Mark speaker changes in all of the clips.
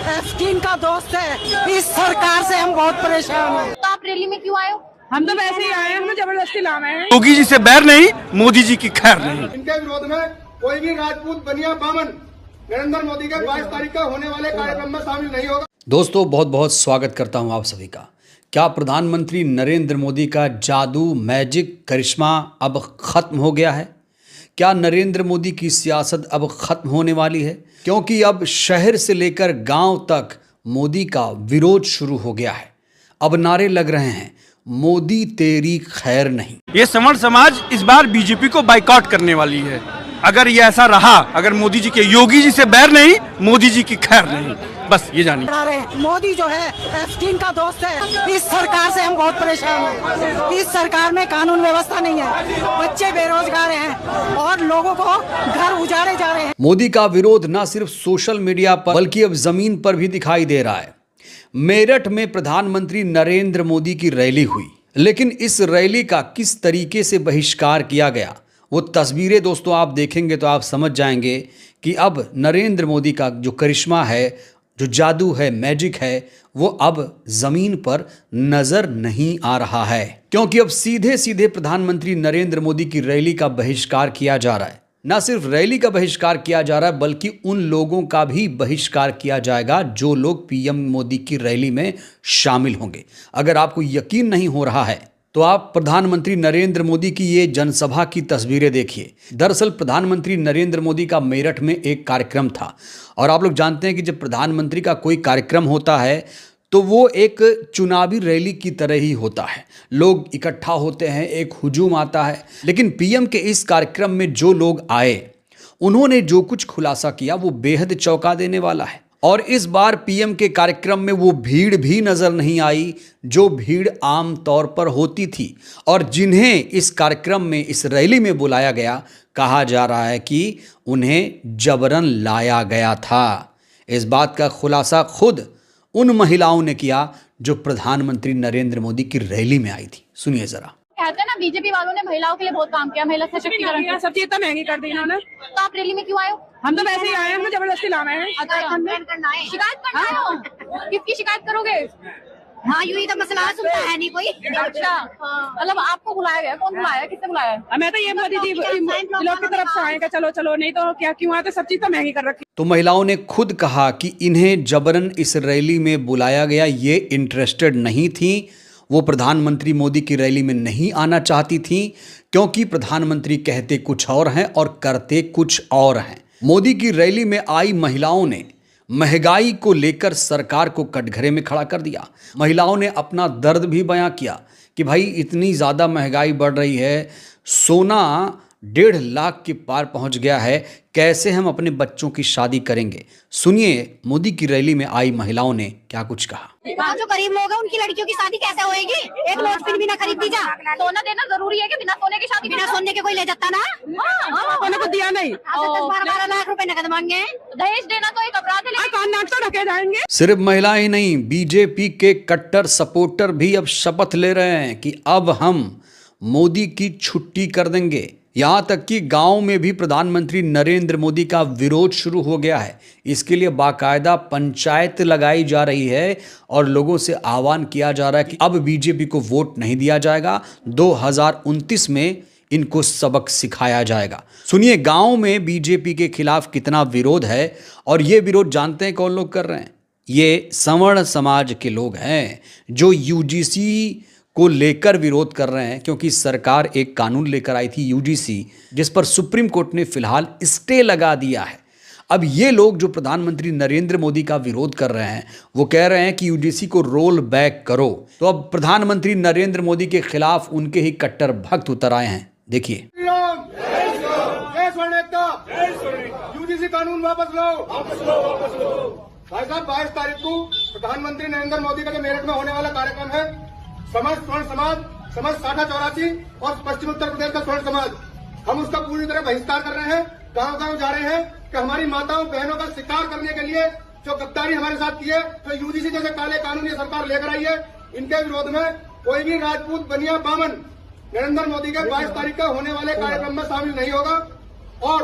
Speaker 1: Skin का दोस्त है। इस सरकार से हम बहुत परेशान हैं।
Speaker 2: तो आप रैली में क्यों आए हो?
Speaker 3: हम तो वैसे ही आए हैं, हमें जबरदस्ती लाना है।
Speaker 4: योगी जी से बैर नहीं, मोदी जी की खैर नहीं।
Speaker 5: इनके विरोध में कोई भी राजपूत बनिया बामन नरेंद्र मोदी के 22 तारीख का होने वाले कार्यक्रम में शामिल नहीं होगा।
Speaker 6: दोस्तों बहुत बहुत स्वागत करता हूं आप सभी का। क्या प्रधानमंत्री नरेंद्र मोदी का जादू, मैजिक, करिश्मा अब खत्म हो गया है? क्या नरेंद्र मोदी की सियासत अब खत्म होने वाली है? क्योंकि अब शहर से लेकर गांव तक मोदी का विरोध शुरू हो गया है। अब नारे लग रहे हैं, मोदी तेरी खैर नहीं।
Speaker 4: ये समर समाज इस बार बीजेपी को बाइकआउट करने वाली है। अगर ये ऐसा रहा, अगर मोदी जी के योगी जी से बैर नहीं, मोदी जी की खैर नहीं, बस ये जानिए।
Speaker 1: मोदी जो है स्किन का दोस्त है। इस सरकार से हम बहुत परेशान हैं। इस सरकार में कानून व्यवस्था नहीं है, बच्चे बेरोजगार हैं और लोगों को घर उजाड़े जा रहे हैं।
Speaker 6: मोदी का विरोध न सिर्फ सोशल मीडिया पर बल्कि अब जमीन पर भी दिखाई दे रहा है। मेरठ में प्रधानमंत्री नरेंद्र मोदी की रैली हुई, लेकिन इस रैली का किस तरीके से बहिष्कार किया गया, वो तस्वीरें दोस्तों आप देखेंगे तो आप समझ जाएंगे कि अब नरेंद्र मोदी का जो करिश्मा है, जो जादू है, मैजिक है, वो अब जमीन पर नजर नहीं आ रहा है। क्योंकि अब सीधे सीधे प्रधानमंत्री नरेंद्र मोदी की रैली का बहिष्कार किया जा रहा है। न सिर्फ रैली का बहिष्कार किया जा रहा है, बल्कि उन लोगों का भी बहिष्कार किया जाएगा जो लोग पीएम मोदी की रैली में शामिल होंगे। अगर आपको यकीन नहीं हो रहा है तो आप प्रधानमंत्री नरेंद्र मोदी की ये जनसभा की तस्वीरें देखिए। दरअसल प्रधानमंत्री नरेंद्र मोदी का मेरठ में एक कार्यक्रम था, और आप लोग जानते हैं कि जब प्रधानमंत्री का कोई कार्यक्रम होता है तो वो एक चुनावी रैली की तरह ही होता है। लोग इकट्ठा होते हैं, एक हुजूम आता है। लेकिन पीएम के इस कार्यक्रम में जो लोग आए, उन्होंने जो कुछ खुलासा किया वो बेहद चौंका देने वाला है। और इस बार पीएम के कार्यक्रम में वो भीड़ भी नजर नहीं आई जो भीड़ आम तौर पर होती थी, और जिन्हें इस कार्यक्रम में, इस रैली में बुलाया गया, कहा जा रहा है कि उन्हें जबरन लाया गया था। इस बात का खुलासा खुद उन महिलाओं ने किया जो प्रधानमंत्री नरेंद्र मोदी की रैली में आई थी। सुनिए जरा।
Speaker 2: कहते हैं ना, बीजेपी वालों ने महिलाओं के लिए बहुत काम किया, महिला सशक्तिकरण,
Speaker 3: सब चीज तो महंगी कर दी इन्होंने।
Speaker 2: तो आप रैली में क्यों आए हो?
Speaker 3: हम तो वैसे ही आए हैं, हमें जबरदस्ती लाना है।
Speaker 2: शिकायत करना है हो? किसकी शिकायत करोगे?
Speaker 7: हाँ, यूं ही तो मसला सुनता है नहीं कोई।
Speaker 2: अच्छा, मतलब आपको बुलाया गया? कौन बुलाया, किसने बुलाया?
Speaker 3: मैं तो ये मोदी जी लोग की तरफ से आएगा, चलो चलो, नहीं तो क्या क्यों आए, तो सब चीज तो महंगी कर रखी।
Speaker 6: तो महिलाओं ने खुद कहा कि इन्हें जबरन इस रैली में बुलाया गया, ये इंटरेस्टेड नहीं थी, वो प्रधानमंत्री मोदी की रैली में नहीं आना चाहती थी, क्योंकि प्रधानमंत्री कहते कुछ और हैं और करते कुछ और हैं। मोदी की रैली में आई महिलाओं ने महंगाई को लेकर सरकार को कटघरे में खड़ा कर दिया। महिलाओं ने अपना दर्द भी बयां किया कि भाई इतनी ज़्यादा महंगाई बढ़ रही है, सोना 1.5 लाख के पार पहुंच गया है, कैसे हम अपने बच्चों की शादी करेंगे। सुनिए मोदी की रैली में आई महिलाओं ने क्या कुछ कहा।
Speaker 7: जो गरीब लोग हैं उनकी लड़कियों की शादी कैसे होएगी? एक नोट पिन भी ना खरीद दी जा।
Speaker 2: सोना देना जरूरी है कि बिना सोने की शादी?
Speaker 7: बिना सोने के कोई ले जाता ना।
Speaker 3: उन्होंने को दिया नहीं।
Speaker 7: 10-12 लाख रुपए नकद मांगे।
Speaker 2: दहेज देना तो एक अपराध है,
Speaker 3: कान नाक तो ढके जाएंगे।
Speaker 6: सिर्फ महिलाएं ही नहीं, बीजेपी के कट्टर सपोर्टर भी अब शपथ ले रहे हैं कि अब हम मोदी की छुट्टी कर देंगे। यहाँ तक कि गांव में भी प्रधानमंत्री नरेंद्र मोदी का विरोध शुरू हो गया है। इसके लिए बाकायदा पंचायत लगाई जा रही है और लोगों से आह्वान किया जा रहा है कि अब बीजेपी को वोट नहीं दिया जाएगा, 2029 में इनको सबक सिखाया जाएगा। सुनिए गांव में बीजेपी के खिलाफ कितना विरोध है, और ये विरोध जानते हैं कौन लोग कर रहे हैं? ये सवर्ण समाज के लोग हैं जो यूजीसी को लेकर विरोध कर रहे हैं, क्योंकि सरकार एक कानून लेकर आई थी यूजीसी, जिस पर सुप्रीम कोर्ट ने फिलहाल स्टे लगा दिया है। अब ये लोग जो प्रधानमंत्री नरेंद्र मोदी का विरोध कर रहे हैं, वो कह रहे हैं कि यूजीसी को रोल बैक करो। तो अब प्रधानमंत्री नरेंद्र मोदी के खिलाफ उनके ही कट्टर भक्त उतर आए हैं। देखिए।
Speaker 5: यूजीसी कानून वापस लो। भाई साहब, 22 तारीख को प्रधानमंत्री नरेंद्र मोदी का जो मेरठ में होने वाला कार्यक्रम है, समस्त स्वर्ण समाज, समस्त 60-84 और पश्चिम उत्तर प्रदेश का स्वर्ण समाज, हम उसका पूरी तरह बहिष्कार कर रहे हैं। गांव गांव जा रहे हैं कि हमारी माताओं बहनों का शिकार करने के लिए जो गद्दारी हमारे साथ की है, तो यूजीसी जैसे काले कानून ये सरकार लेकर आई है, इनके विरोध में कोई भी राजपूत बनिया बामन नरेंद्र मोदी के 22 तारीख का होने वाले कार्यक्रम में शामिल नहीं होगा। और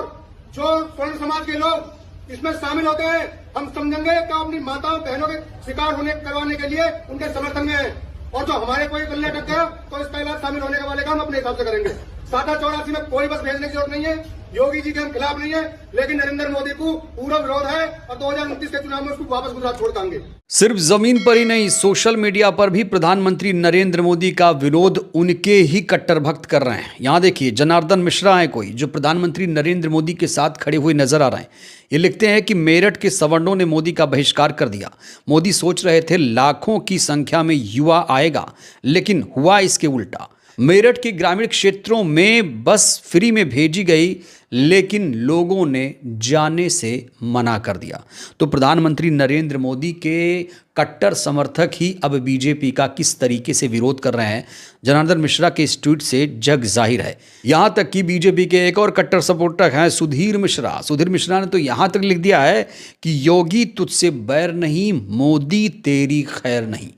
Speaker 5: जो स्वर्ण समाज के लोग इसमें शामिल होते हैं, हम समझेंगे कि अपनी माताओं बहनों के शिकार करवाने के लिए उनके समर्थन में है। और जो हमारे कोई गले टक गया तो इसका इलाज शामिल होने वाले काम अपने हिसाब से करेंगे। 8784 में कोई बस भेजने की जरूरत नहीं है। योगी जी के हम खिलाफ नहीं है, लेकिन नरेंद्र मोदी को पूरा विरोध है और 2029 के चुनाव में उसको वापस गुजरात छोड़ देंगे।
Speaker 6: सिर्फ जमीन पर ही नहीं, सोशल मीडिया पर भी प्रधानमंत्री नरेंद्र मोदी का विरोध उनके ही कट्टर भक्त कर रहे हैं। यहाँ देखिए, जनार्दन मिश्रा है कोई जो प्रधानमंत्री नरेंद्र मोदी के साथ खड़े हुए नजर आ रहे हैं। ये लिखते हैं कि मेरठ के सवर्णों ने मोदी का बहिष्कार कर दिया। मोदी सोच रहे थे लाखों की संख्या में युवा आएगा, लेकिन हुआ इसके उल्टा। मेरठ के ग्रामीण क्षेत्रों में बस फ्री में भेजी गई, लेकिन लोगों ने जाने से मना कर दिया। तो प्रधानमंत्री नरेंद्र मोदी के कट्टर समर्थक ही अब बीजेपी का किस तरीके से विरोध कर रहे हैं, जनार्दन मिश्रा के इस ट्वीट से जग जाहिर है। यहां तक कि बीजेपी के एक और कट्टर सपोर्टर हैं सुधीर मिश्रा। सुधीर मिश्रा ने तो यहां तक लिख दिया है कि योगी तुझसे बैर नहीं, मोदी तेरी खैर नहीं।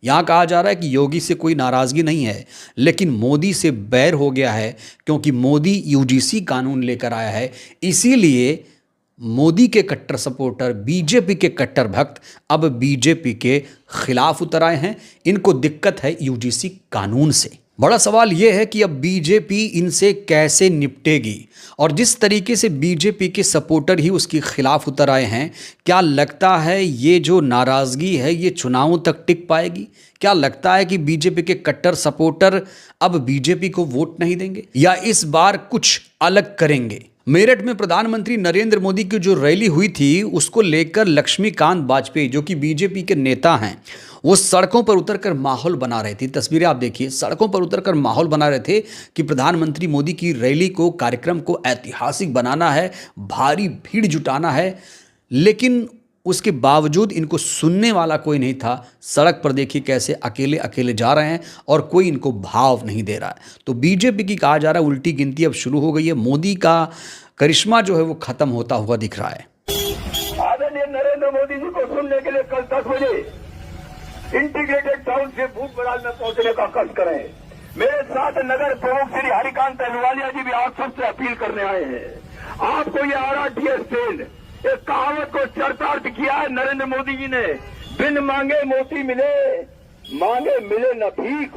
Speaker 6: यहाँ कहा जा रहा है कि योगी से कोई नाराज़गी नहीं है, लेकिन मोदी से बैर हो गया है, क्योंकि मोदी यूजीसी कानून लेकर आया है। इसीलिए मोदी के कट्टर सपोर्टर, बीजेपी के कट्टर भक्त अब बीजेपी के खिलाफ उतर आए हैं। इनको दिक्कत है यूजीसी कानून से। बड़ा सवाल यह है कि अब बीजेपी इनसे कैसे निपटेगी, और जिस तरीके से बीजेपी के सपोर्टर ही उसके खिलाफ उतर आए हैं, क्या लगता है ये जो नाराज़गी है ये चुनावों तक टिक पाएगी? क्या लगता है कि बीजेपी के कट्टर सपोर्टर अब बीजेपी को वोट नहीं देंगे, या इस बार कुछ अलग करेंगे? मेरठ में प्रधानमंत्री नरेंद्र मोदी की जो रैली हुई थी, उसको लेकर लक्ष्मीकांत वाजपेयी जो कि बीजेपी के नेता हैं, वो सड़कों पर उतरकर माहौल बना रहे थे। तस्वीरें आप देखिए, सड़कों पर उतरकर माहौल बना रहे थे कि प्रधानमंत्री मोदी की रैली को, कार्यक्रम को ऐतिहासिक बनाना है, भारी भीड़ जुटाना है। लेकिन उसके बावजूद इनको सुनने वाला कोई नहीं था। सड़क पर देखिए कैसे अकेले अकेले जा रहे हैं और कोई इनको भाव नहीं दे रहा है। तो बीजेपी की कहा जा रहा है उल्टी गिनती अब शुरू हो गई है। मोदी का करिश्मा जो है वो खत्म होता हुआ दिख रहा है।
Speaker 8: आदरणीय नरेंद्र मोदी जी को सुनने के लिए कल 10 बजे इंटीग्रेटेड टाउन से भूख बड़ाल में पहुंचने का कष्ट करें। मेरे साथ नगर प्रमुख श्री हरिकांत अहलूवालिया जी भी आप सबसे अपील करने आए हैं। आपको ये RRTS ट्रेन एक कहावत को चरितार्थ किया है नरेंद्र मोदी जी ने, बिन मांगे मोती मिले, मांगे मिले न भीख।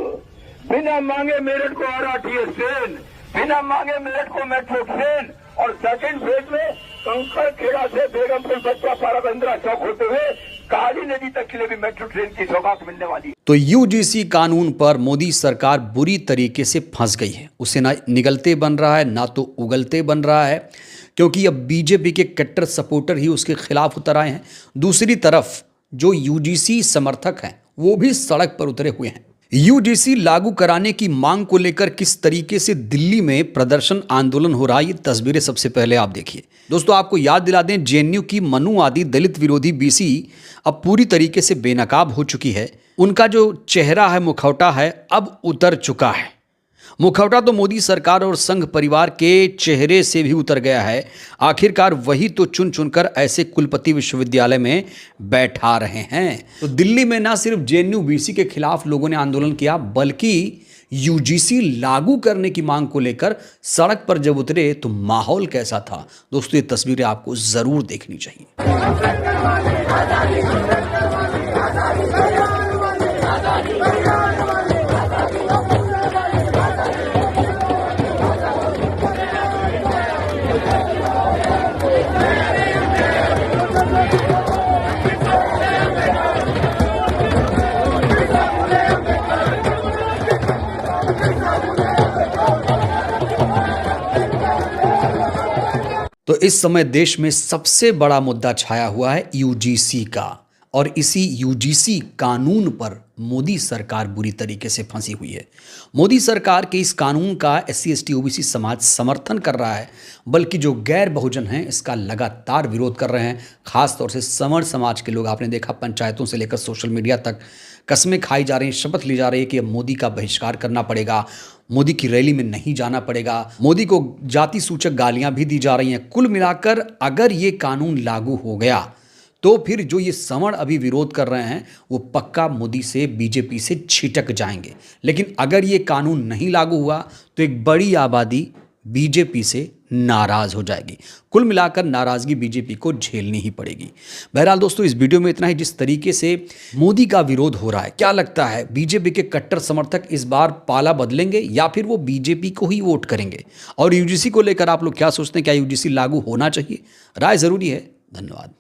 Speaker 8: बिना मांगे मेरठ को RRTS ट्रेन, बिना मांगे मेरठ को मेट्रो ट्रेन, और सेकंड फेज में कंकड़ खेड़ा से बेगमपुर बच्चा पारा बंदरा चौक होते हुए काली नदी तक के लिए भी मेट्रो ट्रेन की सौगात मिलने वाली।
Speaker 6: तो यूजीसी कानून पर मोदी सरकार बुरी तरीके से फंस गई है। उसे ना निगलते बन रहा है, ना तो उगलते बन रहा है, क्योंकि अब बीजेपी के कट्टर सपोर्टर ही उसके खिलाफ उतर आए हैं। दूसरी तरफ जो यूजीसी समर्थक हैं वो भी सड़क पर उतरे हुए हैं। यूजीसी लागू कराने की मांग को लेकर किस तरीके से दिल्ली में प्रदर्शन आंदोलन हो रहा है, ये तस्वीरें सबसे पहले आप देखिए। दोस्तों आपको याद दिला दें, जेएनयू की मनुवादी दलित विरोधी बीसी अब पूरी तरीके से बेनकाब हो चुकी है। उनका जो चेहरा है, मुखौटा है, अब उतर चुका है। मुखौटा तो मोदी सरकार और संघ परिवार के चेहरे से भी उतर गया है। आखिरकार वही तो चुन चुनकर ऐसे कुलपति विश्वविद्यालय में बैठा रहे हैं। तो दिल्ली में ना सिर्फ जेएनयू बीसी के खिलाफ लोगों ने आंदोलन किया, बल्कि यूजीसी लागू करने की मांग को लेकर सड़क पर जब उतरे तो माहौल कैसा था, दोस्तों ये तस्वीरें आपको जरूर देखनी चाहिए। तो इस समय देश में सबसे बड़ा मुद्दा छाया हुआ है यूजीसी का, और इसी यूजीसी कानून पर मोदी सरकार बुरी तरीके से फंसी हुई है। मोदी सरकार के इस कानून का SC ST OBC समाज समर्थन कर रहा है, बल्कि जो गैर बहुजन हैं इसका लगातार विरोध कर रहे हैं। खास तौर से संवर्ण समाज के लोग, आपने देखा पंचायतों से लेकर सोशल मीडिया तक कस्में खाई जा रही हैं, शपथ ली जा रही है कि अब मोदी का बहिष्कार करना पड़ेगा, मोदी की रैली में नहीं जाना पड़ेगा। मोदी को जाति सूचक गालियां भी दी जा रही हैं। कुल मिलाकर अगर ये कानून लागू हो गया तो फिर जो ये सवर्ण अभी विरोध कर रहे हैं वो पक्का मोदी से, बीजेपी से छिटक जाएंगे। लेकिन अगर ये कानून नहीं लागू हुआ तो एक बड़ी आबादी बीजेपी से नाराज हो जाएगी। कुल मिलाकर नाराजगी बीजेपी को झेलनी ही पड़ेगी। बहरहाल दोस्तों, इस वीडियो में इतना ही। जिस तरीके से मोदी का विरोध हो रहा है, क्या लगता है बीजेपी के कट्टर समर्थक इस बार पाला बदलेंगे या फिर वो बीजेपी को ही वोट करेंगे? और यूजीसी को लेकर आप लोग क्या सोचते हैं? क्या यूजीसी लागू होना चाहिए? राय जरूरी है। धन्यवाद।